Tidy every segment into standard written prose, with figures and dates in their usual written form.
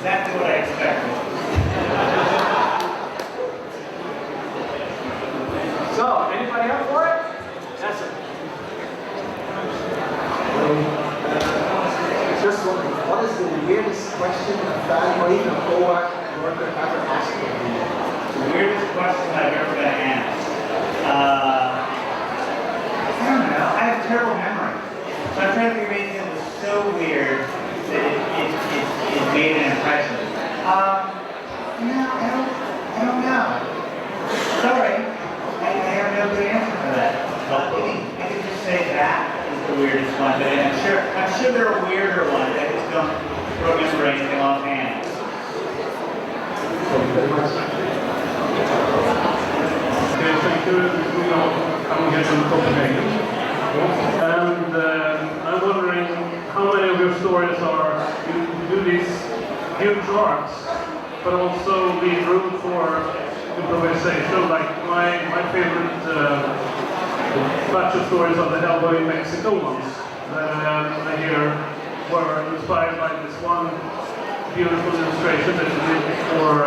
exactly what I expected. So, anybody up for it? Yes, sir. Just wondering, what is the weirdest question a fan or even a co-worker ever asked of you? The weirdest question I've ever been asked. I don't know. I have terrible memory. So I'm trying to figure anything that was so weird that it made an impression. No, I don't know. Sorry. I have no good answer for that. I could just say that is the weirdest one, but I'm sure there are weirder ones. I just don't remember anything offhand. Thank you very much. Okay, thank you. We now come here from Copenhagen. And I'm wondering how many of your stories are, you do these huge arcs, but also leave room for improvisation. Like my favorite batch of stories are the Hellboy in Mexico ones. I hear were inspired by this one beautiful illustration that you did for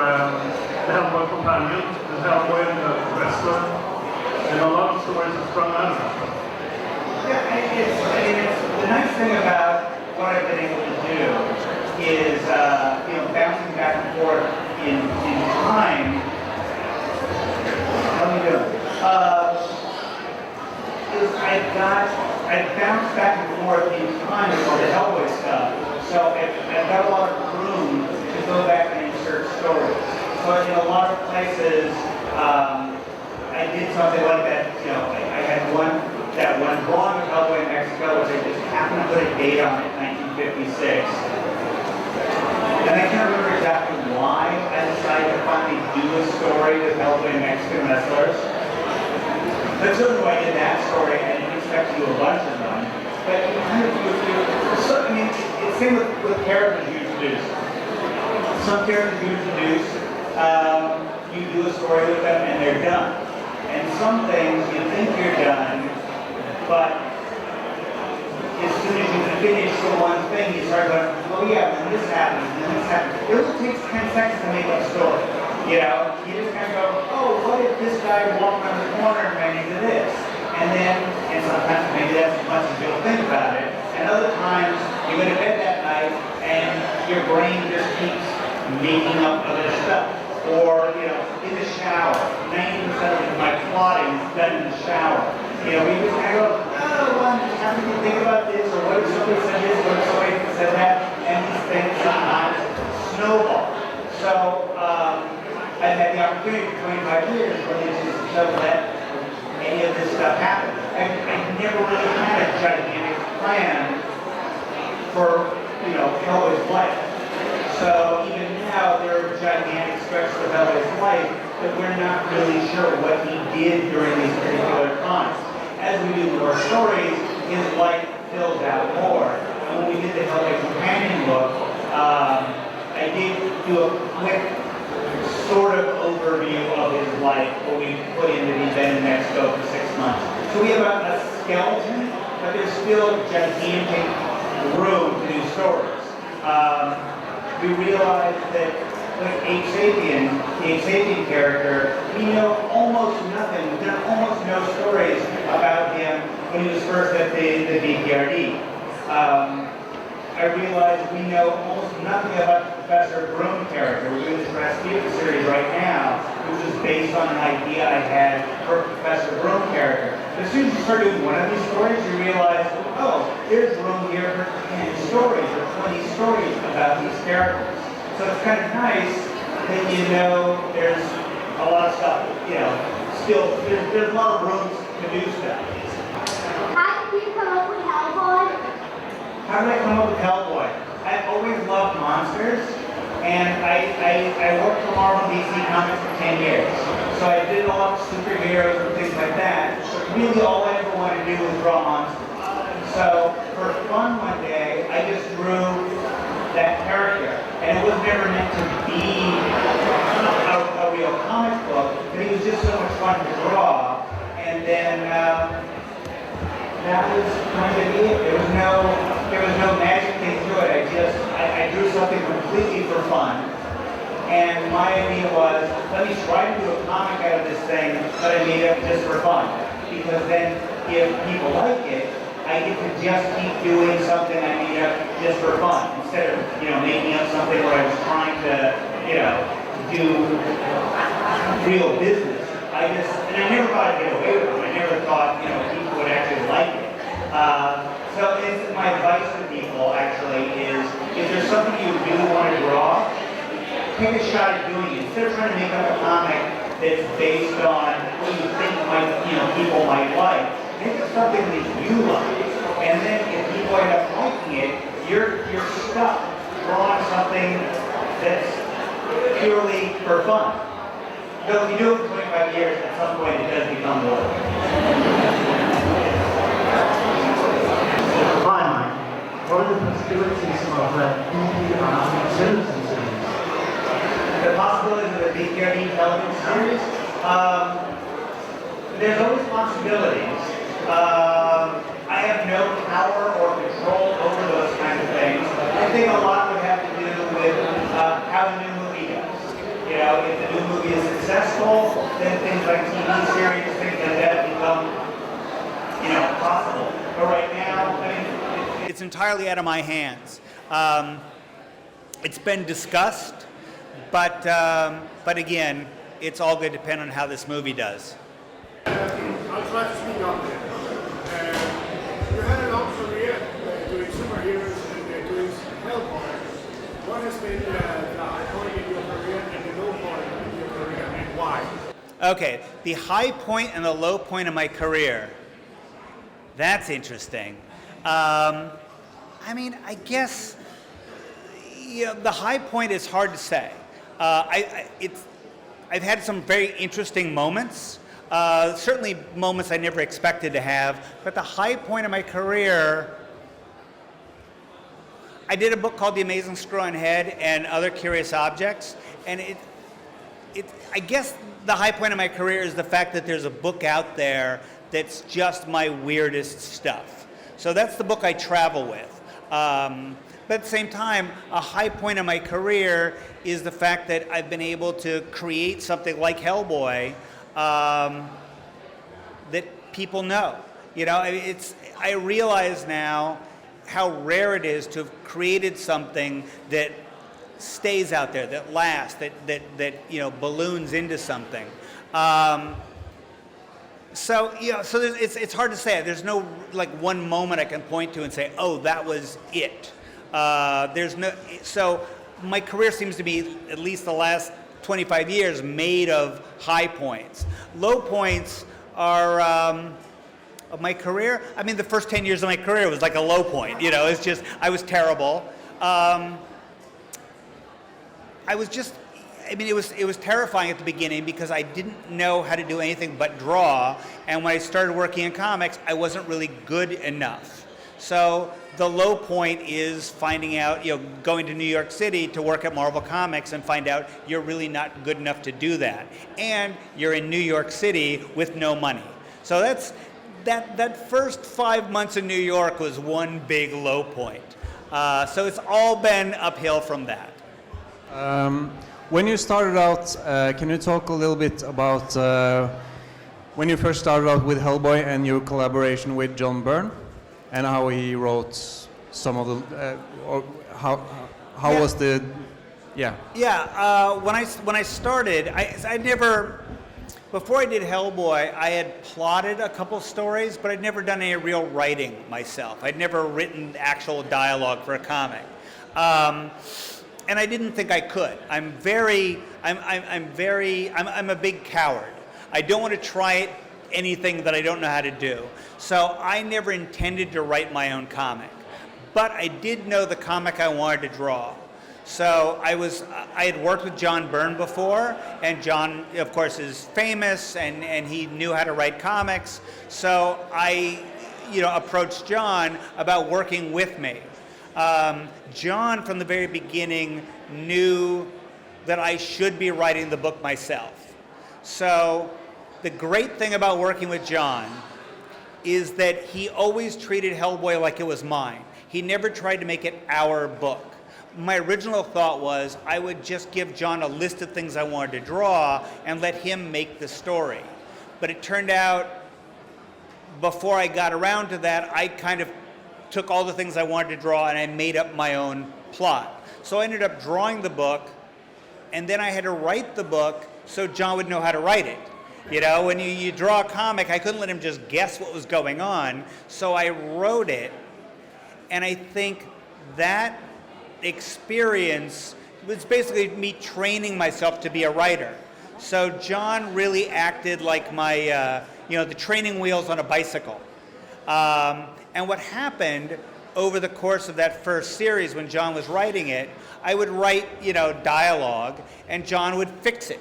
the Hellboy companion, the Hellboy and the wrestler, and a lot of stories are sprung out of that. Yeah, the nice thing about what I've been able to do is, bouncing back and forth in time. How are you doing? I've bounced back and forth in time for the Hellboy stuff, so I've got a lot of room to go back and insert stories. So in a lot of places, I did something like that. I had that one drawing of Hellboy in Mexico, which I just happened to put a date on it, 1956. And I can't remember exactly why I decided to finally do a story with Hellboy and Mexican wrestlers. But certainly when I did that story, I didn't expect to do a bunch of them. But it's same with characters you introduce. Some characters you introduce, you do a story with them and they're done. And some things you think you're done, but as soon as you finish the one thing, you start going, oh yeah, then this happens, and then this happens. It only takes 10 seconds to make up a story. You just kind of go, oh, what if this guy walked around the corner and ran into this? And sometimes maybe that's as much as you'll think about it. And other times, you go to bed that night and your brain just keeps making up other stuff. Or, in the shower, 90% of my plotting is done in the shower. We just kind of go, oh, well, how did you think about this? Or what if somebody said this? What if somebody said that? And these things sometimes snowball. So, I've had the opportunity for 25 years really just to let any of this stuff happen. I never really had a gigantic plan for, Hellboy's life. So even now, there are gigantic stretches of Hellboy's life that we're not really sure what he did during these particular times. As we do more stories, his life fills out more. And when we did the Hellboy companion book, I did do a quick sort of overview of his life where we put in that he'd been in Mexico for 6 months. So we have a skeleton, but there's still gigantic room to do stories. We realized that with H-Sapien, the H-Sapien character, we know almost nothing. There are almost no stories about him when he was first at the BPRD. I realized we know almost nothing about the Professor Broom character. We're doing this Rasputin series right now, which is based on an idea I had for Professor Broom character. As soon as you start doing one of these stories, you realize, oh, there's room here for 10 stories or 20 stories about these characters. So it's kind of nice that there's a lot of stuff, still, there's a lot of rooms to do stuff. How did you come up with Hellboy? How did I come up with Hellboy? I've always loved monsters, and I worked for Marvel DC Comics for 10 years. So I did a lot of superheroes and things like that, but really all I ever wanted to do was draw monsters. So for fun one day, I just drew that character, and it was never meant to be a real comic book, but it was just so much fun to draw, and then that was kind of it. There was no magic thing to it. I drew something completely for fun. And my idea was, let me try to do a comic out of this thing that I made up just for fun. Because then, if people like it, I get to just keep doing something I made up just for fun. Instead of, making up something where I was trying to, do real business. And I never thought I'd get away with it. I never thought, people would actually like it. So my advice to people, actually, is if there's something you really want to draw, take a shot at doing it. Instead of trying to make up a comic that's based on what you think people might like, make up something that you like. And then if people end up liking it, you're stuck drawing something that's purely for fun. So if you do it for 25 years, at some point it does become work. Hi, Mike. What are the possibilities of BPRD television series? The possibilities of a BPRD television series? There's always possibilities. I have no power or control over those kinds of things. I think a lot would have to do with how the new movie goes. If the new movie is successful, then things like TV series, things like that become, possible. But right now, it's entirely out of my hands. It's been discussed, but again, it's all going to depend on how this movie does. I'll try to speak up there. You had a long career doing superheroes and doing Hellboy. What has been the high point in your career and the low point in your career, and why? Okay, the high point and the low point of my career. That's interesting. I guess the high point is hard to say. I've had some very interesting moments. Certainly moments I never expected to have, but the high point of my career, I did a book called The Amazing Screw-On Head and Other Curious Objects, and I guess the high point of my career is the fact that there's a book out there that's just my weirdest stuff. So that's the book I travel with. But at the same time, a high point of my career is the fact that I've been able to create something like Hellboy that people know. I realize now how rare it is to have created something that stays out there, that lasts, that balloons into something. So it's hard to say. There's no one moment I can point to and say, oh, that was it. So my career seems to be, at least the last 25 years, made of high points. Low points are of my career. The first 10 years of my career was like a low point. It's just, I was terrible. It was terrifying at the beginning because I didn't know how to do anything but draw. And when I started working in comics, I wasn't really good enough. So the low point is finding out, going to New York City to work at Marvel Comics and find out you're really not good enough to do that. And you're in New York City with no money. So that first 5 months in New York was one big low point. So it's all been uphill from that. When you started out, can you talk a little bit about when you first started out with Hellboy and your collaboration with John Byrne, and how he wrote some of the, or how was the, yeah. Yeah, when I started, I never, before I did Hellboy, I had plotted a couple stories, but I'd never done any real writing myself. I'd never written actual dialogue for a comic. And I didn't think I could. I'm a big coward. I don't want to try anything that I don't know how to do. So I never intended to write my own comic. But I did know the comic I wanted to draw. So I had worked with John Byrne before, and John, of course, is famous, and he knew how to write comics. So I, approached John about working with me. John, from the very beginning, knew that I should be writing the book myself. So the great thing about working with John is that he always treated Hellboy like it was mine. He never tried to make it our book. my original thought was I would just give John a list of things I wanted to draw and let him make the story. But it turned out, before I got around to that, I kind of took all the things I wanted to draw and I made up my own plot. So I ended up drawing the book, and then I had to write the book so John would know how to write it. You know, when you draw a comic, I couldn't let him just guess what was going on, so I wrote it, and I think that experience was basically me training myself to be a writer. So John really acted like my, the training wheels on a bicycle. And what happened over the course of that first series when John was writing it, I would write, dialogue, and John would fix it.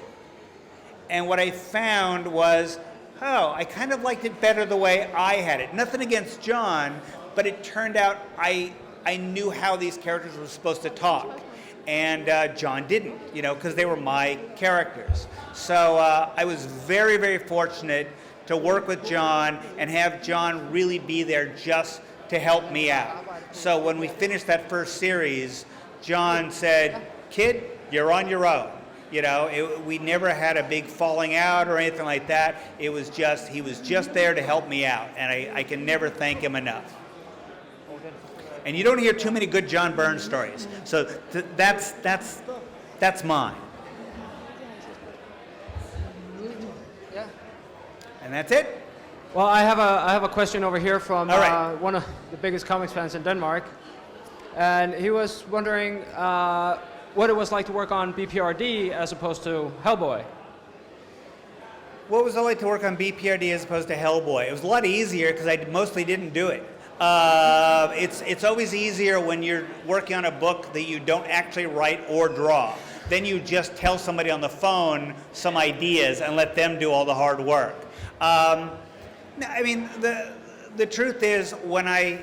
And what I found was, I kind of liked it better the way I had it. Nothing against John, but it turned out I knew how these characters were supposed to talk. And John didn't, because they were my characters. So I was very, very fortunate to work with John and have John really be there just to help me out. So when we finished that first series, John said, "Kid, you're on your own." We never had a big falling out or anything like that. He was just there to help me out, and I can never thank him enough. And you don't hear too many good John Byrne stories, so that's mine. And that's it. Well, I have a question over here from All right. one of the biggest comics fans in Denmark, and he was wondering what it was like to work on BPRD as opposed to Hellboy. What was it like to work on BPRD as opposed to Hellboy? It was a lot easier because I mostly didn't do it. It's always easier when you're working on a book that you don't actually write or draw. Then you just tell somebody on the phone some ideas and let them do all the hard work. The truth is, when I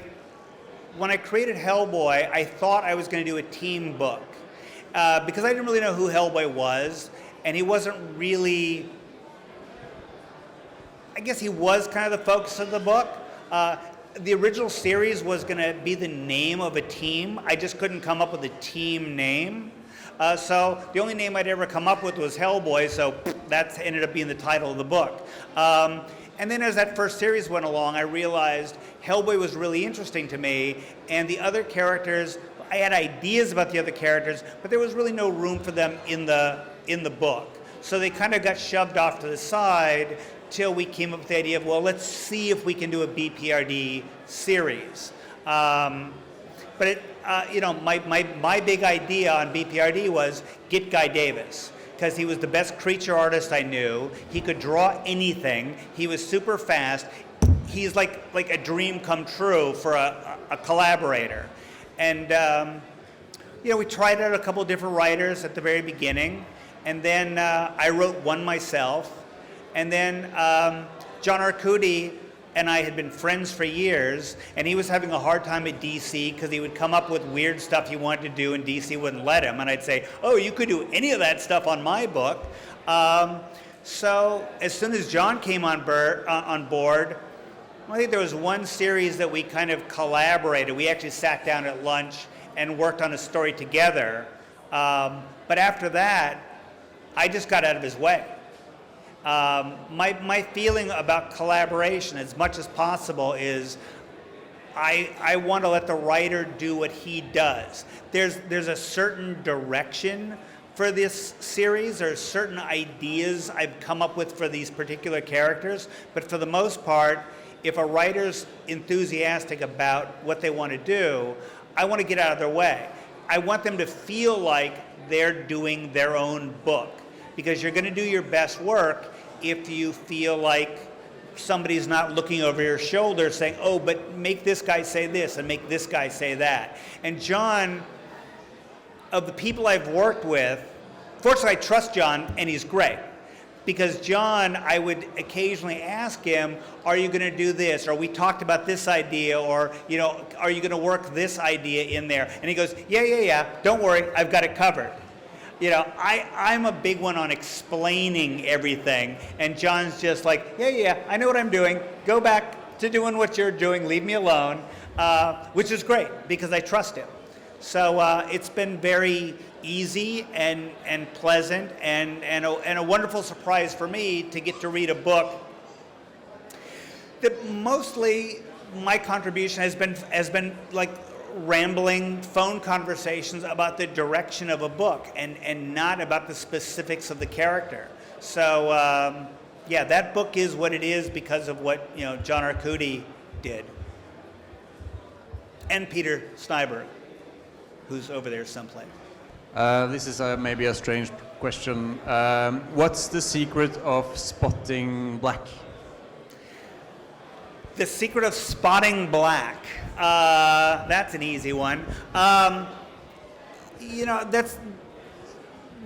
created Hellboy, I thought I was going to do a team book because I didn't really know who Hellboy was, and he wasn't really. I guess he was kind of the focus of the book. The original series was going to be the name of a team. I just couldn't come up with a team name. So the only name I'd ever come up with was Hellboy, so that ended up being the title of the book. And then as that first series went along, I realized Hellboy was really interesting to me, and the other characters, I had ideas about the other characters, but there was really no room for them in the book. So they kind of got shoved off to the side till we came up with the idea of, well, let's see if we can do a BPRD series. But my big idea on BPRD was get Guy Davis, because he was the best creature artist I knew. He could draw anything. He was super fast. He's like a dream come true for a collaborator. And we tried out a couple different writers at the very beginning, and then I wrote one myself. And then John Arcudi and I had been friends for years, and he was having a hard time at DC because he would come up with weird stuff he wanted to do and DC wouldn't let him. And I'd say, "Oh, you could do any of that stuff on my book." So as soon as John came on board, I think there was one series that we kind of collaborated. We actually sat down at lunch and worked on a story together. But after that, I just got out of his way. My feeling about collaboration, as much as possible, is I want to let the writer do what he does. There's a certain direction for this series. There's certain ideas I've come up with for these particular characters, but for the most part, if a writer's enthusiastic about what they want to do, I want to get out of their way. I want them to feel like they're doing their own book, because you're going to do your best work if you feel like somebody's not looking over your shoulder saying, "Oh, but make this guy say this and make this guy say that." And John, of the people I've worked with, fortunately I trust John, and he's great. Because John, I would occasionally ask him, "Are you going to do this?" Or, "We talked about this idea," or, "Are you going to work this idea in there?" And he goes, yeah, don't worry, I've got it covered. I'm a big one on explaining everything, and John's just like, yeah, I know what I'm doing. Go back to doing what you're doing. Leave me alone, which is great because I trust him. So it's been very easy and pleasant and a wonderful surprise for me to get to read a book that mostly my contribution has been like rambling phone conversations about the direction of a book and not about the specifics of the character. So yeah, that book is what it is because of what John Arcudi did, and Peter Steiberg, who's over there someplace. This is maybe a strange question. What's the secret of spotting black? The secret of spotting black. That's an easy one. That's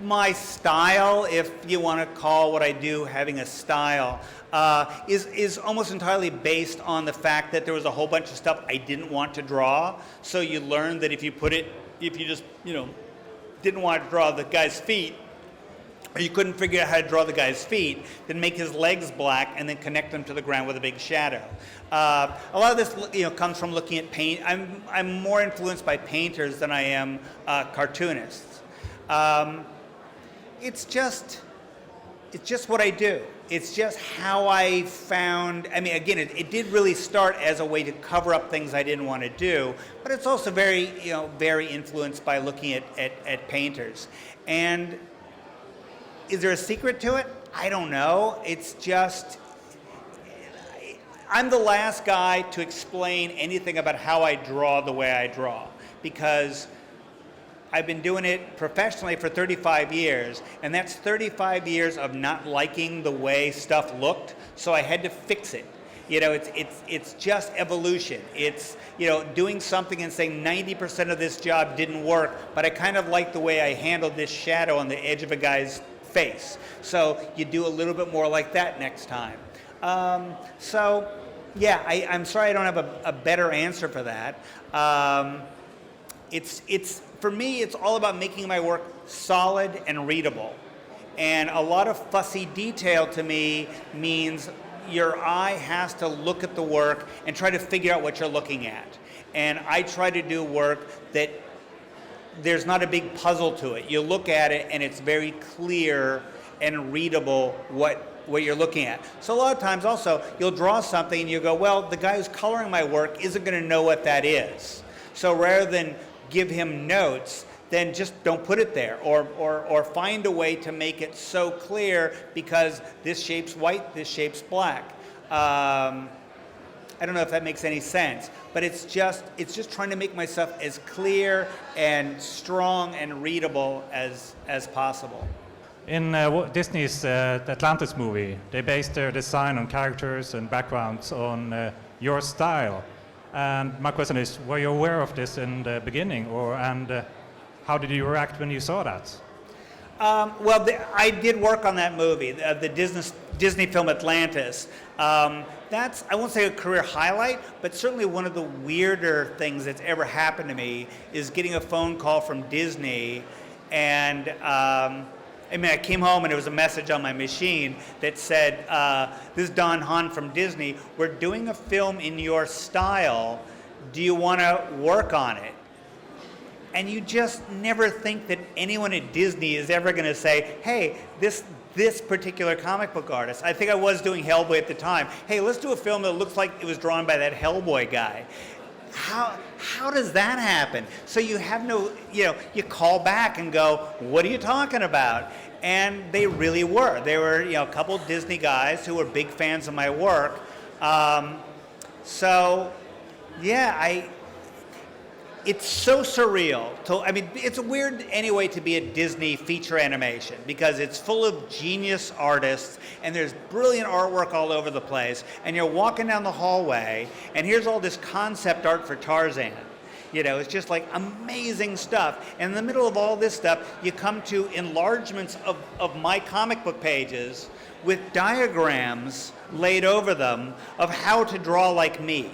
my style, if you want to call what I do having a style, is almost entirely based on the fact that there was a whole bunch of stuff I didn't want to draw. So you learn that if you just, didn't want to draw the guy's feet, or you couldn't figure out how to draw the guy's feet, then make his legs black and then connect them to the ground with a big shadow. A lot of this, comes from looking at paint. I'm more influenced by painters than I am cartoonists. It's just what I do. It's just how I found. I mean, again, it did really start as a way to cover up things I didn't want to do, but it's also very, very influenced by looking at painters. And is there a secret to it? I don't know. It's just, I'm the last guy to explain anything about how I draw the way I draw, because I've been doing it professionally for 35 years, and that's 35 years of not liking the way stuff looked, so I had to fix it. It's just evolution. It's, doing something and saying 90% of this job didn't work, but I kind of like the way I handled this shadow on the edge of a guy's face. So you do a little bit more like that next time. So yeah, I'm sorry I don't have a better answer for that. For me, it's all about making my work solid and readable. And a lot of fussy detail to me means your eye has to look at the work and try to figure out what you're looking at. And I try to do work that there's not a big puzzle to it. You look at it and it's very clear and readable what you're looking at. So a lot of times also, you'll draw something and you go, well, the guy who's coloring my work isn't going to know what that is. So rather than give him notes, then just don't put it there, or find a way to make it so clear because this shape's white, this shape's black. I don't know if that makes any sense, but it's just trying to make myself as clear and strong and readable as possible. In Disney's Atlantis movie, they based their design on characters and backgrounds on your style. And my question is, were you aware of this in the beginning, and how did you react when you saw that? I did work on that movie, the Disney film Atlantis. That's, I won't say a career highlight, but certainly one of the weirder things that's ever happened to me is getting a phone call from Disney, and I came home and there was a message on my machine that said, this is Don Hahn from Disney, we're doing a film in your style, do you want to work on it? And you just never think that anyone at Disney is ever going to say, hey, this particular comic book artist, I think I was doing Hellboy at the time, hey, let's do a film that looks like it was drawn by that Hellboy guy. How does that happen? So you have no, you call back and go, what are you talking about? And they really were. They were, a couple of Disney guys who were big fans of my work. So, yeah, it's so surreal. It's weird anyway to be a Disney feature animation because it's full of genius artists and there's brilliant artwork all over the place. And you're walking down the hallway and here's all this concept art for Tarzan. It's just like amazing stuff. And in the middle of all this stuff, you come to enlargements of my comic book pages with diagrams laid over them of how to draw like me.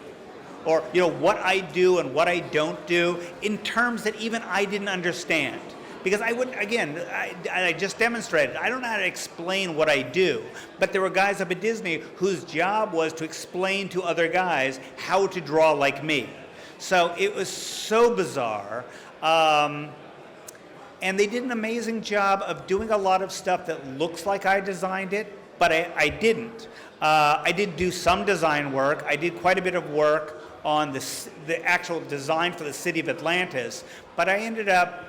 Or, what I do and what I don't do in terms that even I didn't understand. Because I just demonstrated, I don't know how to explain what I do. But there were guys up at Disney whose job was to explain to other guys how to draw like me. So it was so bizarre. And they did an amazing job of doing a lot of stuff that looks like I designed it, but I didn't. I did do some design work. I did quite a bit of work on the actual design for the city of Atlantis, but I ended up,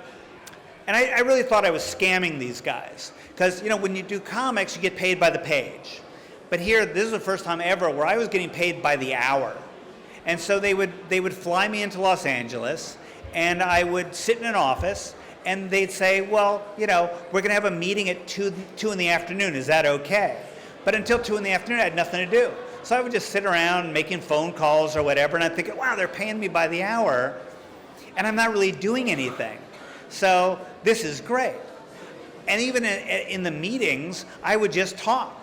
and I really thought I was scamming these guys. Because, you know, when you do comics, you get paid by the page. But here, this is the first time ever where I was getting paid by the hour. And so they would fly me into Los Angeles, and I would sit in an office, and they'd say, well, you know, we're going to have a meeting at 2 in the afternoon. Is that okay? But until 2 in the afternoon, I had nothing to do. So I would just sit around making phone calls or whatever, and I'm thinking, wow, they're paying me by the hour, and I'm not really doing anything. So this is great. And even in the meetings, I would just talk.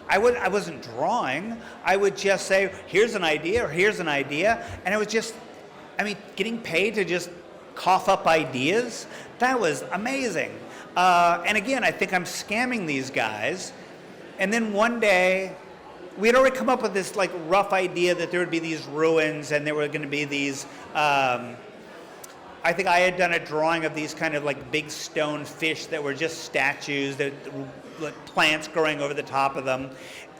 I wasn't drawing. I would just say, here's an idea, or here's an idea. And it was just, I mean, getting paid to just cough up ideas, that was amazing. And again, I think I'm scamming these guys. And then one day, we had already come up with this like rough idea that there would be these ruins and there were going to be these, I think I had done a drawing of these kind of like big stone fish that were just statues, that like plants growing over the top of them.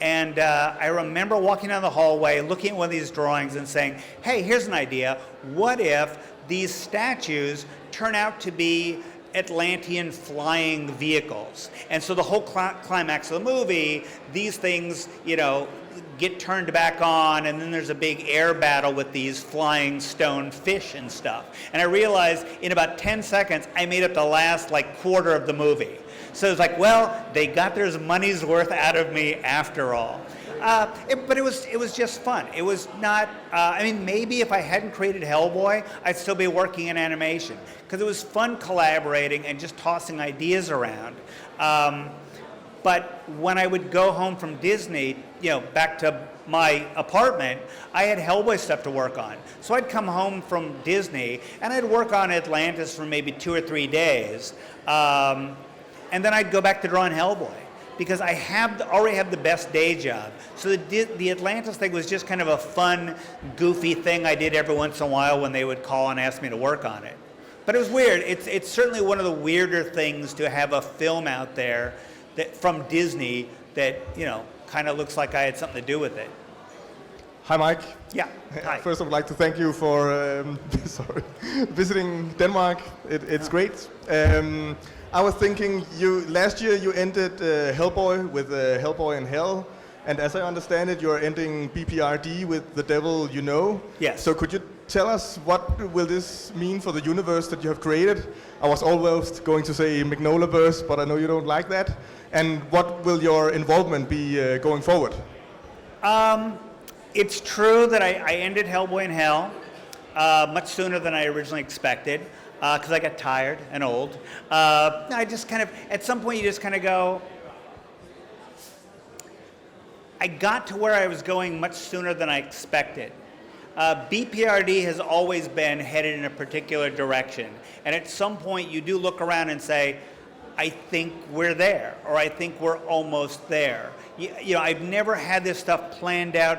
And I remember walking down the hallway, looking at one of these drawings and saying, hey, here's an idea. What if these statues turn out to be Atlantean flying vehicles? And so the whole climax of the movie, these things, you know, get turned back on, and then there's a big air battle with these flying stone fish and stuff. And I realized in about 10 seconds, I made up the last like quarter of the movie. So it's like, well, they got their money's worth out of me after all. But it was just fun. It was not, I mean, maybe if I hadn't created Hellboy, I'd still be working in animation. Because it was fun collaborating and just tossing ideas around. But when I would go home from Disney, you know, back to my apartment, I had Hellboy stuff to work on. So I'd come home from Disney, and I'd work on Atlantis for maybe 2 or 3 days. And then I'd go back to drawing Hellboy, because I already have the best day job. So the Atlantis thing was just kind of a fun, goofy thing I did every once in a while when they would call and ask me to work on it. But it was weird. It's certainly one of the weirder things to have a film out there that from Disney that, you know, kind of looks like I had something to do with it. Hi, Mike. Yeah. Hi. First, I would like to thank you for visiting Denmark. It's great. I was thinking, last year you ended Hellboy with Hellboy in Hell, and as I understand it, you're ending BPRD with The Devil You Know. Yes. So could you tell us what will this mean for the universe that you have created? I was almost going to say Mignola verse, but I know you don't like that. And what will your involvement be going forward? It's true that I ended Hellboy in Hell much sooner than I originally expected, because I got tired and old. I just kind of, at some point you just kind of go, I got to where I was going much sooner than I expected. BPRD has always been headed in a particular direction. And at some point you do look around and say, I think we're there, or I think we're almost there. You know, I've never had this stuff planned out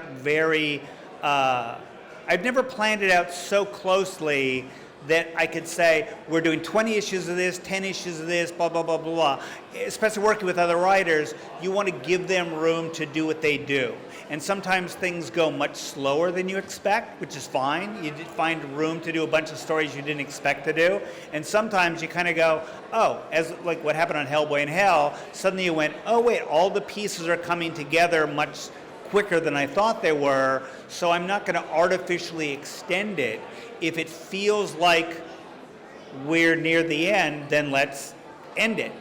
I've never planned it out so closely that I could say, we're doing 20 issues of this, 10 issues of this, blah, blah, blah, blah, blah. Especially working with other writers, you want to give them room to do what they do. And sometimes things go much slower than you expect, which is fine. You find room to do a bunch of stories you didn't expect to do. And sometimes you kind of go, oh, as like what happened on Hellboy in Hell, suddenly you went, oh wait, all the pieces are coming together much quicker than I thought they were, so I'm not going to artificially extend it. If it feels like we're near the end, then let's end it.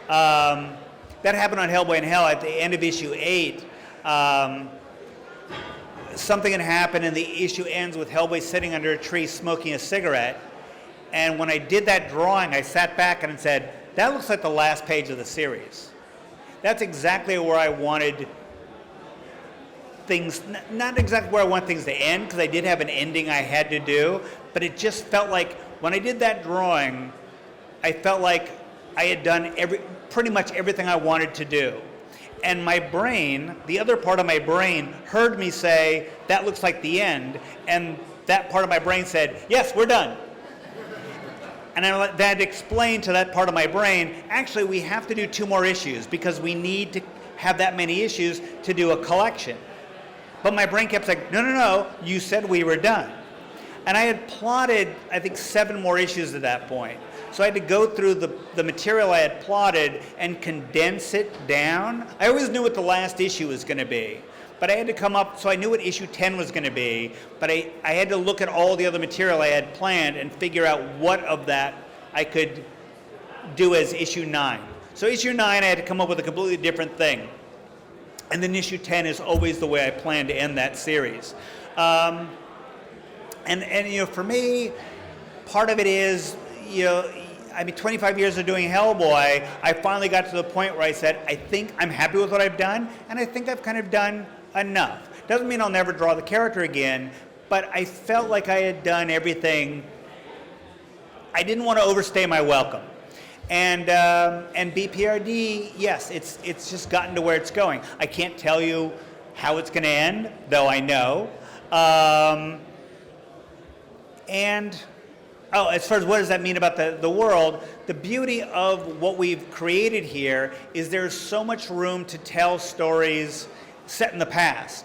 That happened on Hellboy in Hell at the end of issue 8. Something had happened and the issue ends with Hellboy sitting under a tree smoking a cigarette. And when I did that drawing, I sat back and said, that looks like the last page of the series. That's exactly where I wanted things, not exactly where I want things to end, because I did have an ending I had to do, but it just felt like when I did that drawing, I felt like I had done pretty much everything I wanted to do. And my brain, the other part of my brain, heard me say, that looks like the end, and that part of my brain said, yes, we're done. And that explained to that part of my brain, actually we have to do 2 more issues because we need to have that many issues to do a collection. But my brain kept saying, no, you said we were done. And I had plotted, I think, 7 more issues at that point. So I had to go through the material I had plotted and condense it down. I always knew what the last issue was going to be. But I had to come up, so I knew what issue 10 was going to be, but I had to look at all the other material I had planned and figure out what of that I could do as issue 9. So issue 9, I had to come up with a completely different thing. And then issue 10 is always the way I plan to end that series. And you know, for me, part of it is, you know, I mean, 25 years of doing Hellboy, I finally got to the point where I said, I think I'm happy with what I've done, and I think I've kind of done enough. Doesn't mean I'll never draw the character again, but I felt like I had done everything. I didn't want to overstay my welcome. And BPRD, yes, it's just gotten to where it's going. I can't tell you how it's going to end, though I know. As far as what does that mean about the world, the beauty of what we've created here is there's so much room to tell stories set in the past.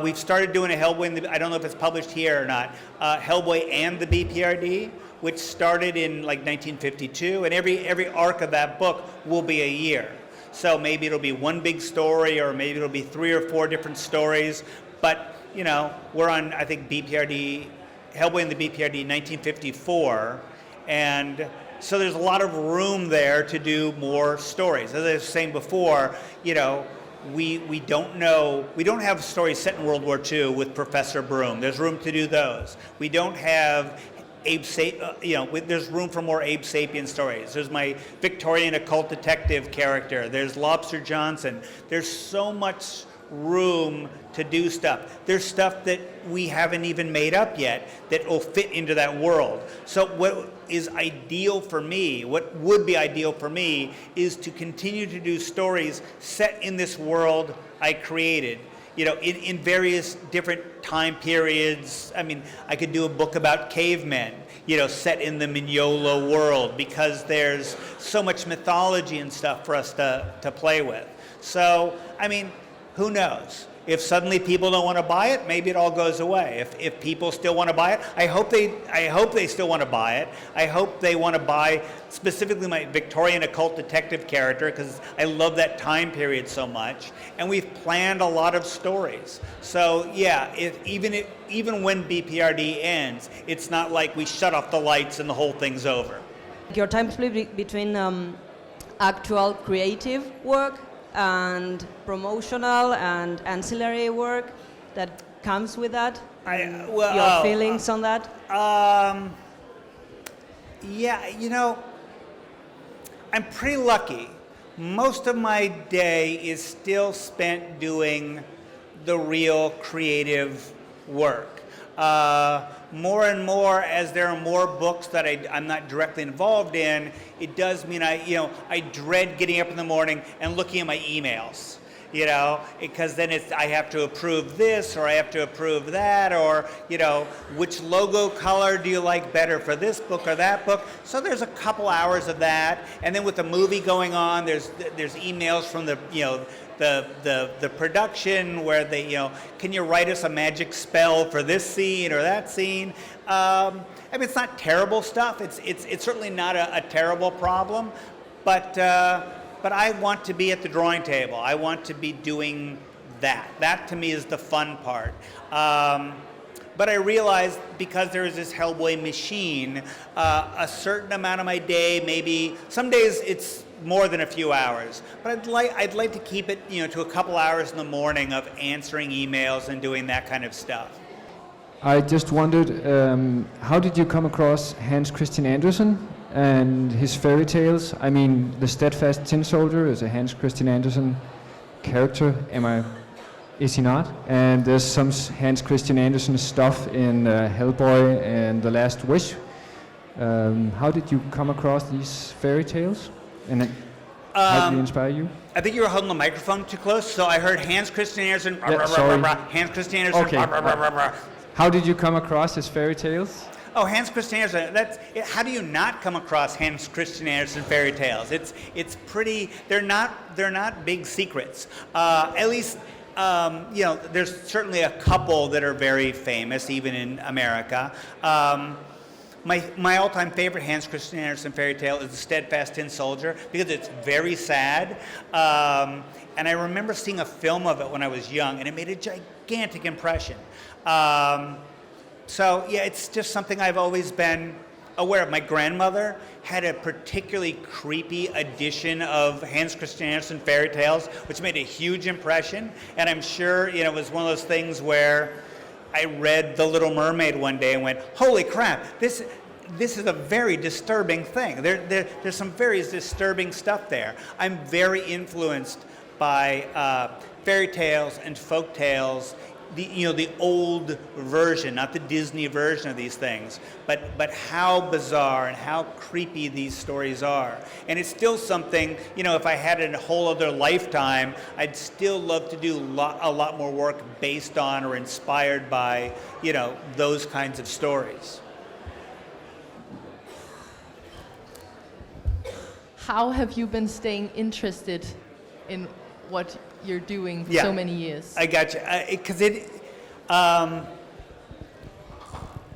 We've started doing a Hellboy, I don't know if it's published here or not, Hellboy and the BPRD, which started in like 1952, and every arc of that book will be a year. So maybe it'll be one big story, or maybe it'll be 3 or 4 different stories, but you know, we're on, I think, BPRD, Hellboy and the BPRD 1954, and so there's a lot of room there to do more stories. As I was saying before, you know, we don't have stories set in World War II with Professor Broom. There's room to do those. We don't have there's room for more Abe Sapien stories. There's my Victorian occult detective character. There's Lobster Johnson. There's so much room to do stuff. There's stuff that we haven't even made up yet that will fit into that world. So what is ideal for me, what would be ideal for me, is to continue to do stories set in this world I created, you know, in various different time periods. I mean, I could do a book about cavemen, you know, set in the Mignola world, because there's so much mythology and stuff for us to play with. So, I mean, who knows? If suddenly people don't want to buy it, maybe it all goes away. If people still want to buy it, I hope they still want to buy it. I hope they want to buy specifically my Victorian occult detective character, because I love that time period so much. And we've planned a lot of stories. So yeah, even when BPRD ends, it's not like we shut off the lights and the whole thing's over. Your time split between actual creative work and promotional and ancillary work that comes with that? Your feelings on that? Yeah, you know, I'm pretty lucky. Most of my day is still spent doing the real creative work. More and more, as there are more books that I'm not directly involved in, it does mean I dread getting up in the morning and looking at my emails, you know, because then I have to approve this, or I have to approve that, or, you know, which logo color do you like better for this book or that book? So there's a couple hours of that, and then with the movie going on, there's emails from the, you know, the production where they, you know, can you write us a magic spell for this scene or that scene? I mean, it's not terrible stuff. It's certainly not a terrible problem, but I want to be at the drawing table. I want to be doing that. That to me is the fun part. But I realized, because there is this Hellboy machine, a certain amount of my day, maybe some days it's more than a few hours, but I'd like to keep it, you know, to a couple hours in the morning of answering emails and doing that kind of stuff. I just wondered, how did you come across Hans Christian Andersen and his fairy tales? I mean, the Steadfast Tin Soldier is a Hans Christian Andersen character, is he not? And there's some Hans Christian Andersen stuff in Hellboy and The Last Wish. How did you come across these fairy tales? And how did they inspire you? I think you were holding the microphone too close, so I heard Hans Christian Andersen, Yeah, sorry. Hans Christian Andersen, Okay. How did you come across his fairy tales? Oh, Hans Christian Andersen. How do you not come across Hans Christian Andersen fairy tales? It's pretty. They're not big secrets. At least there's certainly a couple that are very famous, even in America. My all-time favorite Hans Christian Andersen fairy tale is The Steadfast Tin Soldier, because it's very sad. And I remember seeing a film of it when I was young, and it made a gigantic impression. So yeah, it's just something I've always been aware of. My grandmother had a particularly creepy edition of Hans Christian Andersen fairy tales, which made a huge impression. And I'm sure it was one of those things where I read The Little Mermaid one day and went, holy crap, this is a very disturbing thing. There's some very disturbing stuff there. I'm very influenced by fairy tales and folk tales, the old version, not the Disney version of these things, but how bizarre and how creepy these stories are. And it's still something, if I had a whole other lifetime, I'd still love to do a lot more work based on or inspired by, those kinds of stories. How have you been staying interested in what you're doing for so many years? I got you. Because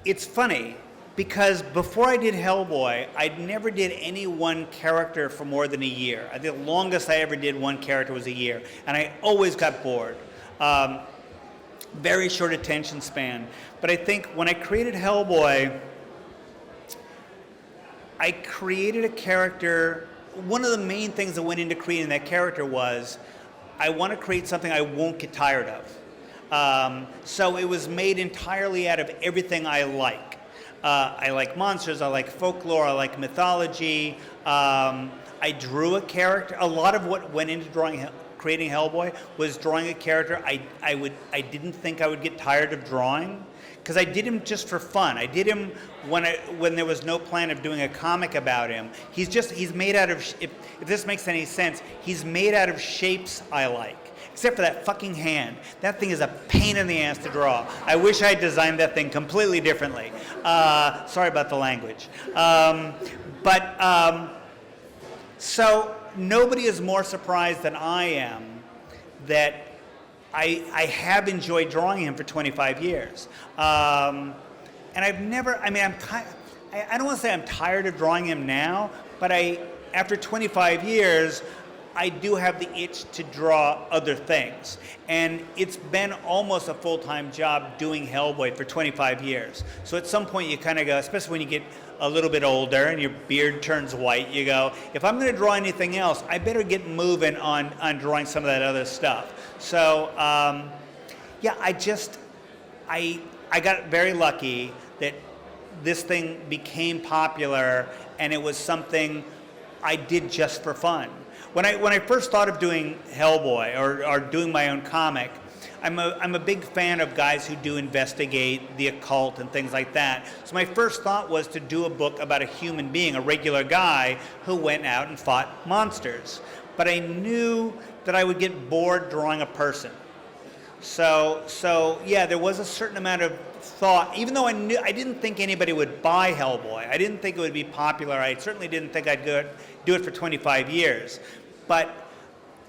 it's funny, because before I did Hellboy, I never did any one character for more than a year. I think the longest I ever did one character was a year, and I always got bored. Very short attention span. But I think when I created Hellboy, I created a character. One of the main things that went into creating that character was, I want to create something I won't get tired of. So it was made entirely out of everything I like. I like monsters, I like folklore, I like mythology. I drew a character. A lot of what went into creating Hellboy was drawing a character I didn't think I would get tired of drawing, because I did him just for fun. I did him when there was no plan of doing a comic about him. He's made out of, if this makes any sense, he's made out of shapes I like. Except for that fucking hand. That thing is a pain in the ass to draw. I wish I designed that thing completely differently. Sorry about the language. So nobody is more surprised than I am that I have enjoyed drawing him for 25 years. And I've never, I don't want to say I'm tired of drawing him now, but after 25 years, I do have the itch to draw other things. And it's been almost a full-time job doing Hellboy for 25 years. So at some point you kind of go, especially when you get a little bit older and your beard turns white, you go, if I'm going to draw anything else, I better get moving on drawing some of that other stuff. So, I got very lucky that this thing became popular, and it was something I did just for fun. When I first thought of doing Hellboy or doing my own comic, I'm a big fan of guys who do investigate the occult and things like that. So my first thought was to do a book about a human being, a regular guy who went out and fought monsters. But I knew that I would get bored drawing a person. So yeah, there was a certain amount of thought. Even though I didn't think anybody would buy Hellboy. I didn't think it would be popular. I certainly didn't think I'd do it for 25 years. But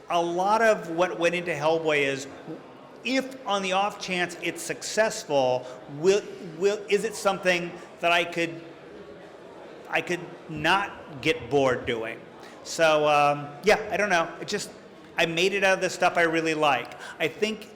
a lot of what went into Hellboy is, if on the off chance it's successful, is it something that I could not get bored doing? So I don't know. I made it out of the stuff I really like. I think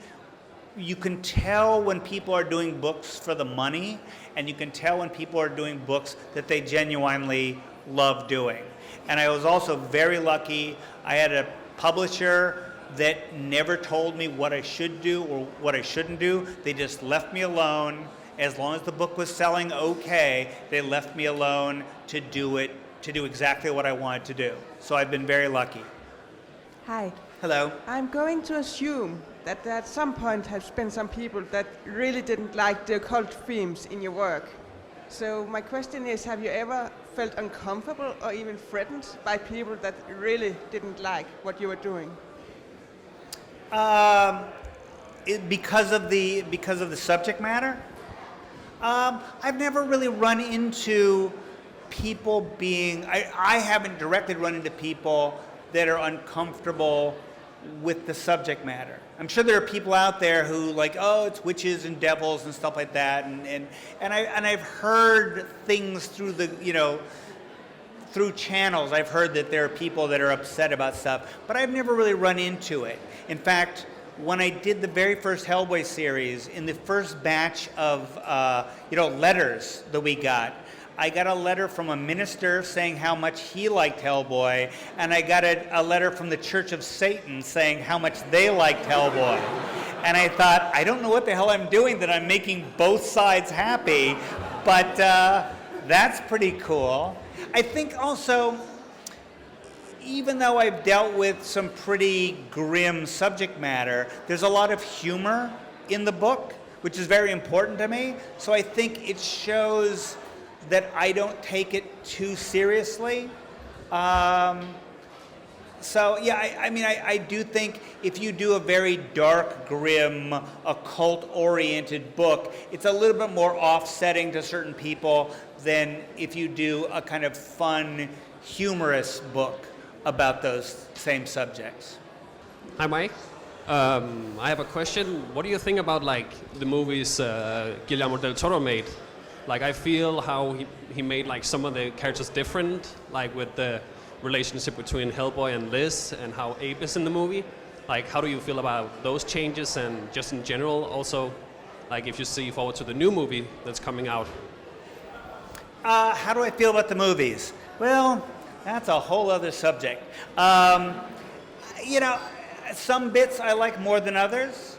you can tell when people are doing books for the money, and you can tell when people are doing books that they genuinely love doing. And I was also very lucky. I had a publisher that never told me what I should do or what I shouldn't do. They just left me alone. As long as the book was selling okay, they left me alone to do exactly what I wanted to do. So I've been very lucky. Hi. Hello. I'm going to assume that there at some point has been some people that really didn't like the occult themes in your work. So my question is, have you ever felt uncomfortable or even threatened by people that really didn't like what you were doing? Because of the subject matter? I've never really run into people being, I haven't directly run into people that are uncomfortable with the subject matter. I'm sure there are people out there who like, oh, it's witches and devils and stuff like that, and I've heard things through the, through channels. I've heard that there are people that are upset about stuff, but I've never really run into it. In fact, when I did the very first Hellboy series, in the first batch of letters that we got, I got a letter from a minister saying how much he liked Hellboy, and I got a letter from the Church of Satan saying how much they liked Hellboy. And I thought, I don't know what the hell I'm doing that I'm making both sides happy, but that's pretty cool. I think also, even though I've dealt with some pretty grim subject matter, there's a lot of humor in the book, which is very important to me. So I think it shows that I don't take it too seriously. So yeah, I do think if you do a very dark, grim, occult-oriented book, it's a little bit more offsetting to certain people than if you do a kind of fun, humorous book about those same subjects. Hi, Mike. I have a question. What do you think about the movies Guillermo del Toro made? I feel how he made some of the characters different, with the relationship between Hellboy and Liz, and how Abe is in the movie. How do you feel about those changes, and just in general also, if you see forward to the new movie that's coming out? How do I feel about the movies? Well, that's a whole other subject. Some bits I like more than others.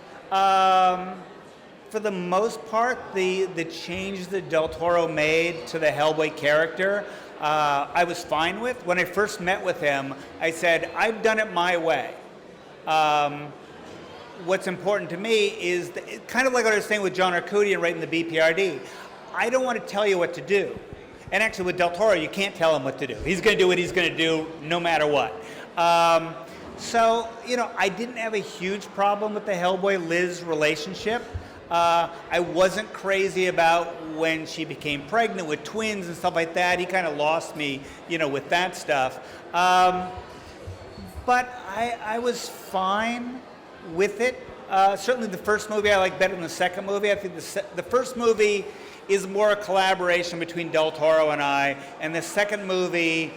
For the most part, the change that Del Toro made to the Hellboy character, I was fine with. When I first met with him, I said, I've done it my way. What's important to me is, kind of like what I was saying with John Arcudi and writing the BPRD, I don't want to tell you what to do. And actually with Del Toro, you can't tell him what to do. He's going to do what he's going to do no matter what. So, I didn't have a huge problem with the Hellboy-Liz relationship. I wasn't crazy about when she became pregnant with twins and stuff like that. He kind of lost me, with that stuff. But I was fine with it. Certainly the first movie I like better than the second movie. I think the first movie is more a collaboration between Del Toro and I, and the second movie,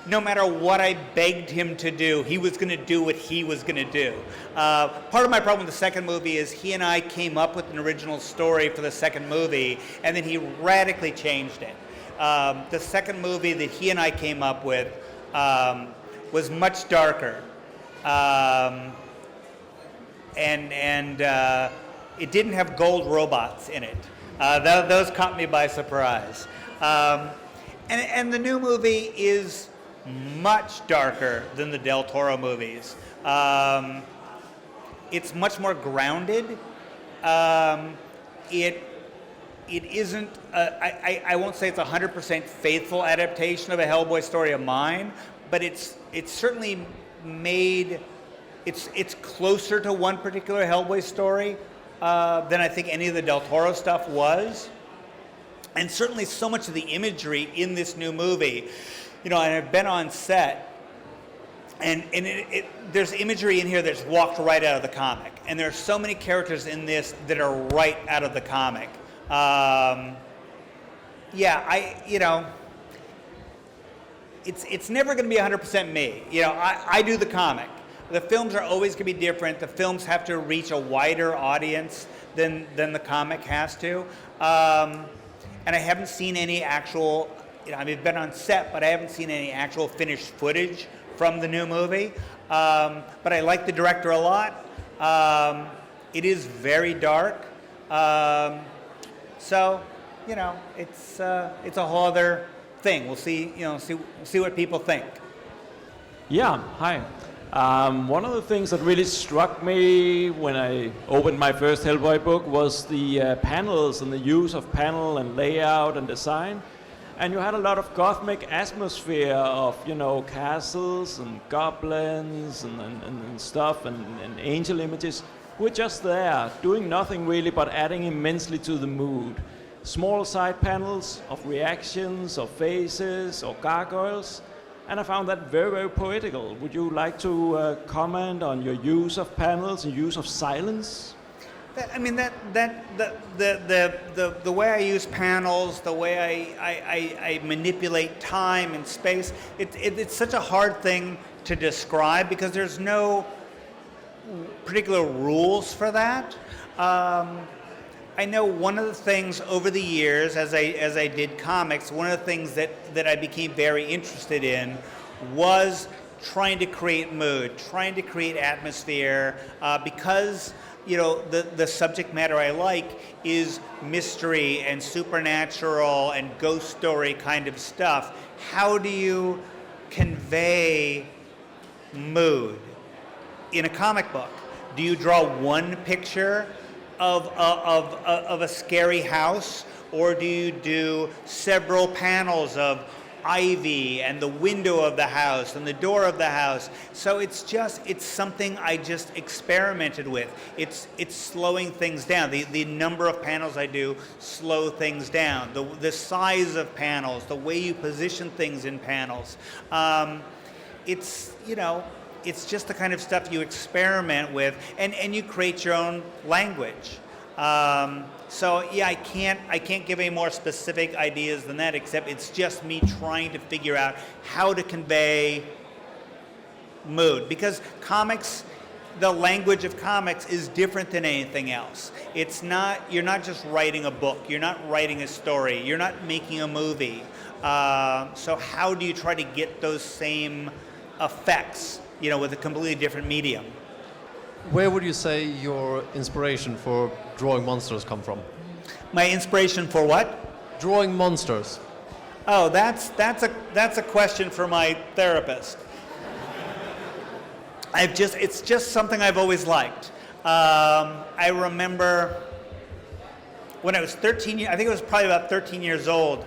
no matter what I begged him to do, he was going to do what he was going to do. Part of my problem with the second movie is he and I came up with an original story for the second movie, and then he radically changed it. The second movie that he and I came up with was much darker. And it didn't have gold robots in it. Those caught me by surprise. And the new movie is much darker than the Del Toro movies. It's much more grounded. It isn't, I won't say it's 100% faithful adaptation of a Hellboy story of mine, but it's certainly made, it's closer to one particular Hellboy story than I think any of the Del Toro stuff was. And certainly so much of the imagery in this new movie, and I've been on set, and there's imagery in here that's walked right out of the comic. And there are so many characters in this that are right out of the comic. It's never going to be 100% me. I do the comic. The films are always going to be different. The films have to reach a wider audience than the comic has to. And I haven't seen any actual, I've been on set, but I haven't seen any actual finished footage from the new movie. But I like the director a lot. It is very dark. So, it's a whole other thing. We'll see, see what people think. Yeah, hi. One of the things that really struck me when I opened my first Hellboy book was the panels and the use of panel and layout and design. And you had a lot of Gothic atmosphere of, castles and goblins and stuff and angel images. who are just there, doing nothing really but adding immensely to the mood. Small side panels of reactions, of faces, or gargoyles, and I found that very, very poetical. Would you like to comment on your use of panels and use of silence? I mean, the way I use panels, the way I manipulate time and space, it's such a hard thing to describe because there's no particular rules for that. I know one of the things over the years, as I did comics, one of the things that I became very interested in was trying to create mood, trying to create atmosphere, because the subject matter I like is mystery and supernatural and ghost story kind of stuff. How do you convey mood in a comic book? Do you draw one picture of a scary house, or do you do several panels of ivy and the window of the house and the door of the house? So it's something I just experimented with. It's slowing things down. The number of panels I do slow things down. The size of panels, the way you position things in panels. It's just the kind of stuff you experiment with, and you create your own language. So yeah, I can't give any more specific ideas than that, except it's just me trying to figure out how to convey mood. Because comics, the language of comics is different than anything else. You're not just writing a book, you're not writing a story, you're not making a movie. So how do you try to get those same effects, with a completely different medium? Where would you say your inspiration for drawing monsters come from? My inspiration for what? Drawing monsters. Oh, that's a question for my therapist. It's just something I've always liked. I remember when I was 13, I think it was probably about 13 years old,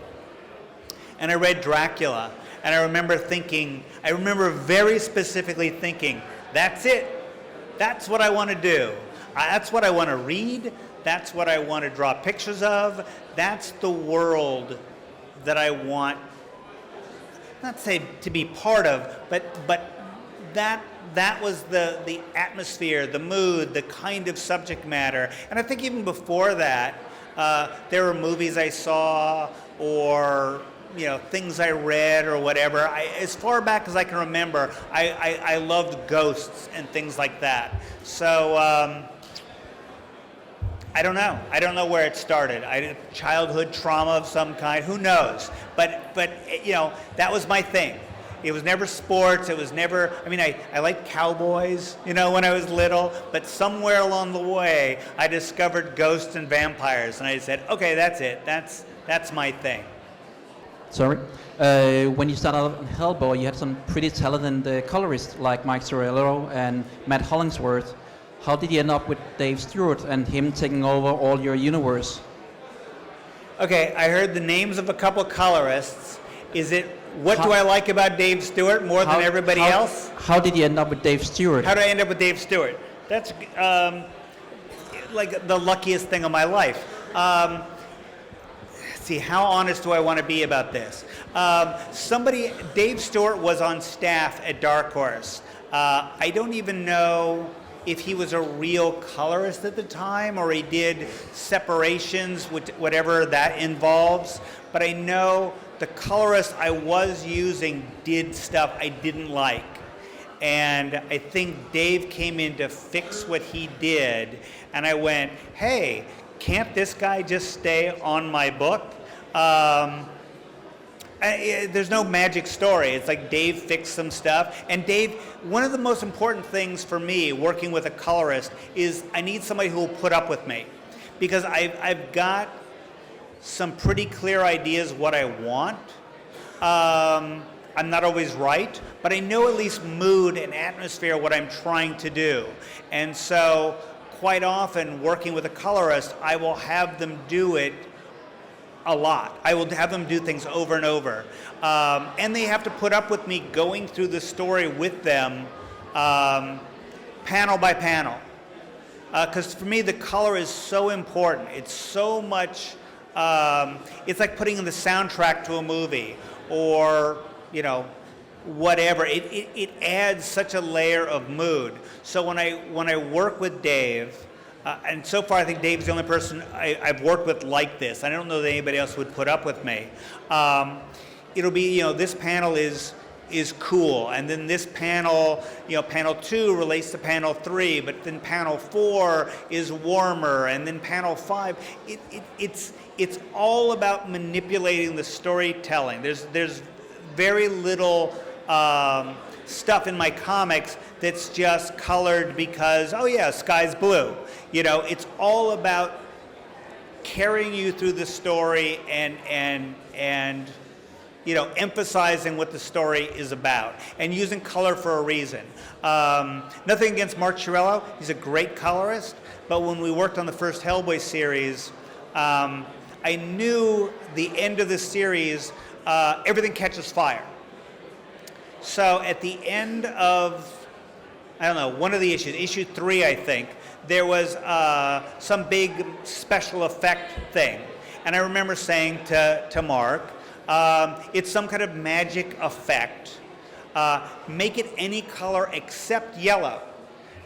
and I read Dracula, and I remember very specifically thinking, that's it. That's what I want to do. That's what I want to read. That's what I want to draw pictures of. That's the world that I want, not say to be part of, but that was the atmosphere, the mood, the kind of subject matter. And I think even before that, there were movies I saw or things I read or whatever. As far back as I can remember, I loved ghosts and things like that. So I don't know. I don't know where it started. Childhood trauma of some kind. Who knows? But that was my thing. It was never sports. It was never. I liked cowboys, when I was little. But somewhere along the way, I discovered ghosts and vampires, and I said, okay, that's it. That's my thing. Sorry. When you started out in Hellboy, you had some pretty talented colorists like Mike Zorello and Matt Hollingsworth. How did you end up with Dave Stewart and him taking over all your universe? Okay, I heard the names of a couple colorists. What do I like about Dave Stewart more than everybody else? How did you end up with Dave Stewart? How did I end up with Dave Stewart? That's like the luckiest thing of my life. See, how honest do I want to be about this? Dave Stewart was on staff at Dark Horse. I don't even know if he was a real colorist at the time or he did separations, whatever that involves. But I know the colorist I was using did stuff I didn't like. And I think Dave came in to fix what he did. And I went, hey, can't this guy just stay on my book? There's no magic story. It's like Dave fixed some stuff. And Dave, one of the most important things for me working with a colorist is I need somebody who will put up with me. Because I've got some pretty clear ideas what I want. I'm not always right, but I know at least mood and atmosphere what I'm trying to do. And so quite often working with a colorist, I will have them do it a lot. I will have them do things over and over. And they have to put up with me going through the story with them panel by panel. Because for me, the color is so important. It's so much, it's like putting in the soundtrack to a movie, or, you know, whatever. It adds such a layer of mood. So when I work with Dave, and so far I think Dave's the only person I've worked with like this. I don't know that anybody else would put up with me. It'll be, you know, this panel is cool, and then this panel, you know, panel 2 relates to panel 3, but then panel 4 is warmer, and then panel 5, it's all about manipulating the storytelling. There's very little stuff in my comics that's just colored because, oh yeah, sky's blue. You know, it's all about carrying you through the story and you know, emphasizing what the story is about and using color for a reason. Nothing against Mark Chiarello, he's a great colorist, but when we worked on the first Hellboy series, I knew the end of the series, everything catches fire. So at the end of, I don't know, one of the issues, issue 3 I think, there was some big special effect thing. And I remember saying to Mark, it's some kind of magic effect. Make it any color except yellow,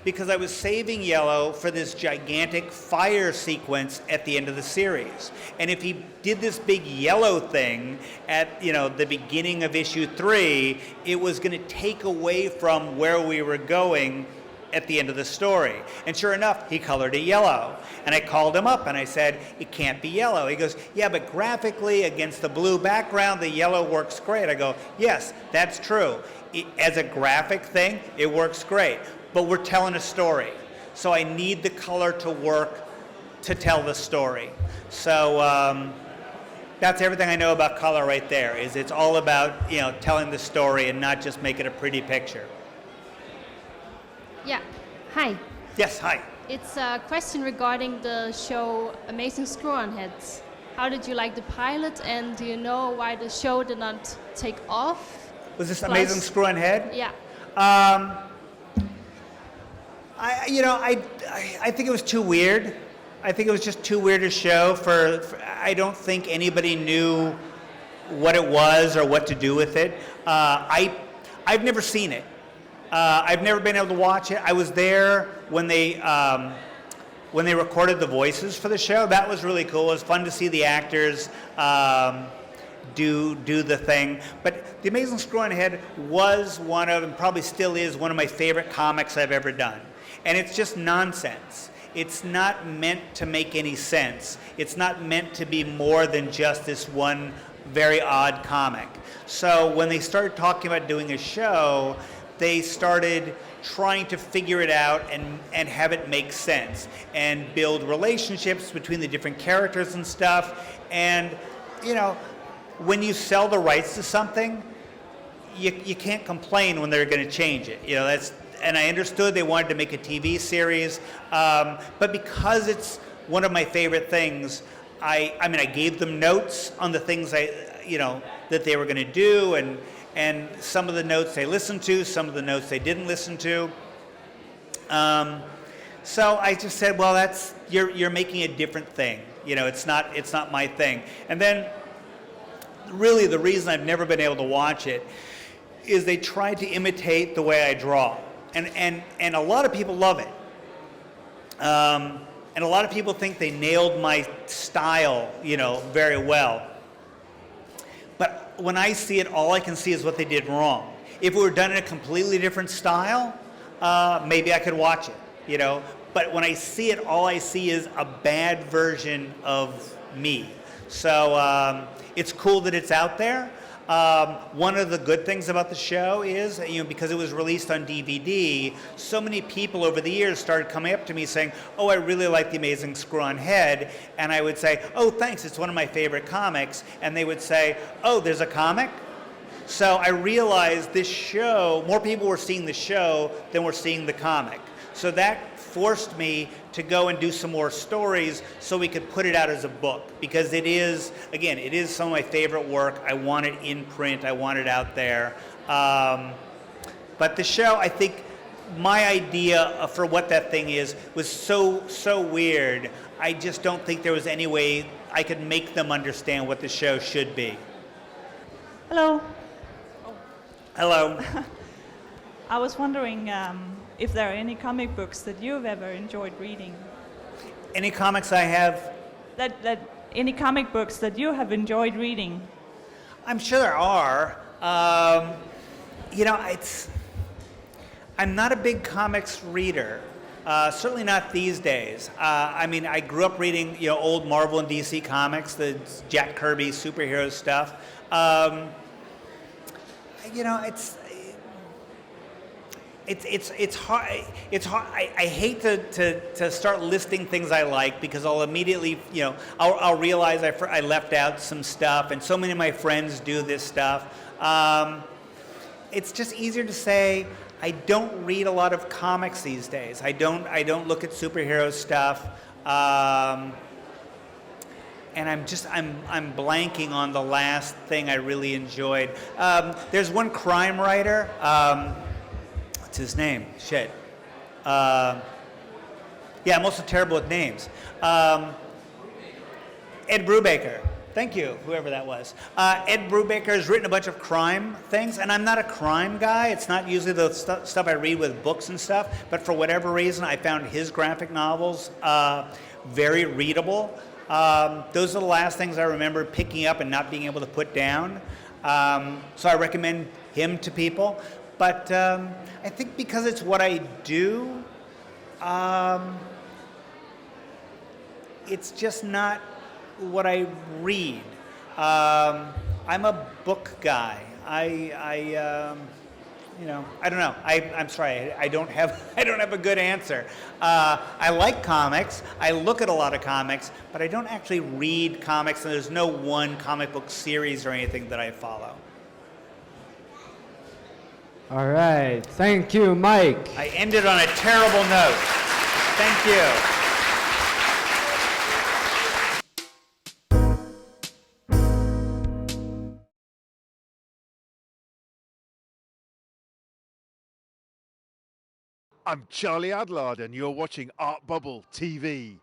because I was saving yellow for this gigantic fire sequence at the end of the series. And if he did this big yellow thing at, you know, the beginning of issue 3, it was going to take away from where we were going at the end of the story. And sure enough, he colored it yellow. And I called him up and I said, it can't be yellow. He goes, yeah, but graphically against the blue background, the yellow works great. I go, yes, that's true. As a graphic thing, it works great. But we're telling a story. So I need the color to work to tell the story. So that's everything I know about color right there, is it's all about, you know, telling the story and not just making a pretty picture. Yeah, hi. Yes, hi. It's a question regarding the show Amazing Screw-On Heads. How did you like the pilot, and do you know why the show did not take off? Was this Amazing Screw-On Head? Yeah. I think it was too weird. I think it was just too weird a show for I don't think anybody knew what it was or what to do with it. I've never seen it. I've never been able to watch it. I was there when they recorded the voices for the show. That was really cool. It was fun to see the actors do the thing. But The Amazing Screw-On Head was one of, and probably still is, one of my favorite comics I've ever done. And it's just nonsense. It's not meant to make any sense. It's not meant to be more than just this one very odd comic. So when they started talking about doing a show, they started trying to figure it out and have it make sense and build relationships between the different characters and stuff. And, you know, when you sell the rights to something, you can't complain when they're going to change it. You know, and I understood they wanted to make a TV series, but because it's one of my favorite things, I gave them notes on the things that they were going to do, and some of the notes they listened to, some of the notes they didn't listen to. So I just said, well, you're making a different thing. You know, it's not my thing. And then, really, the reason I've never been able to watch it is they tried to imitate the way I draw, and a lot of people love it. And a lot of people think they nailed my style, you know, very well. But when I see it, all I can see is what they did wrong. If it were done in a completely different style, maybe I could watch it, you know. But when I see it, all I see is a bad version of me. So it's cool that it's out there. One of the good things about the show is, you know, because it was released on DVD, so many people over the years started coming up to me saying, oh, I really like The Amazing Screw-On Head. And I would say, oh, thanks, it's one of my favorite comics. And they would say, oh, there's a comic? So I realized this show, more people were seeing the show than were seeing the comic. So that forced me to go and do some more stories so we could put it out as a book, because it is, again, it is some of my favorite work. I want it in print. I want it out there. But the show, I think my idea for what that thing is was so weird. I just don't think there was any way I could make them understand what the show should be. Hello. Hello. I was wondering if there are any comic books that you've ever enjoyed reading. Any comics I have? Any comic books that you have enjoyed reading? I'm sure there are. You know, I'm not a big comics reader. Certainly not these days. I mean, I grew up reading, you know, old Marvel and DC comics, the Jack Kirby superhero stuff. You know, it's hard. It's hard. I hate to start listing things I like because I'll immediately, you know, I'll realize I left out some stuff, and so many of my friends do this stuff. It's just easier to say I don't read a lot of comics these days. I don't look at superhero stuff. And I'm blanking on the last thing I really enjoyed. There's one crime writer. What's his name? Shit. Yeah, I'm also terrible with names. Ed Brubaker. Thank you, whoever that was. Ed Brubaker has written a bunch of crime things, and I'm not a crime guy. It's not usually the stuff I read with books and stuff, but for whatever reason, I found his graphic novels very readable. Those are the last things I remember picking up and not being able to put down. So I recommend him to people. But I think because it's what I do, it's just not what I read. I'm a book guy. You know, I don't know. I'm sorry. I don't have a good answer. I like comics. I look at a lot of comics, but I don't actually read comics, and there's no one comic book series or anything that I follow. All right. Thank you, Mike. I ended on a terrible note. Thank you. I'm Charlie Adlard and you're watching Art Bubble TV.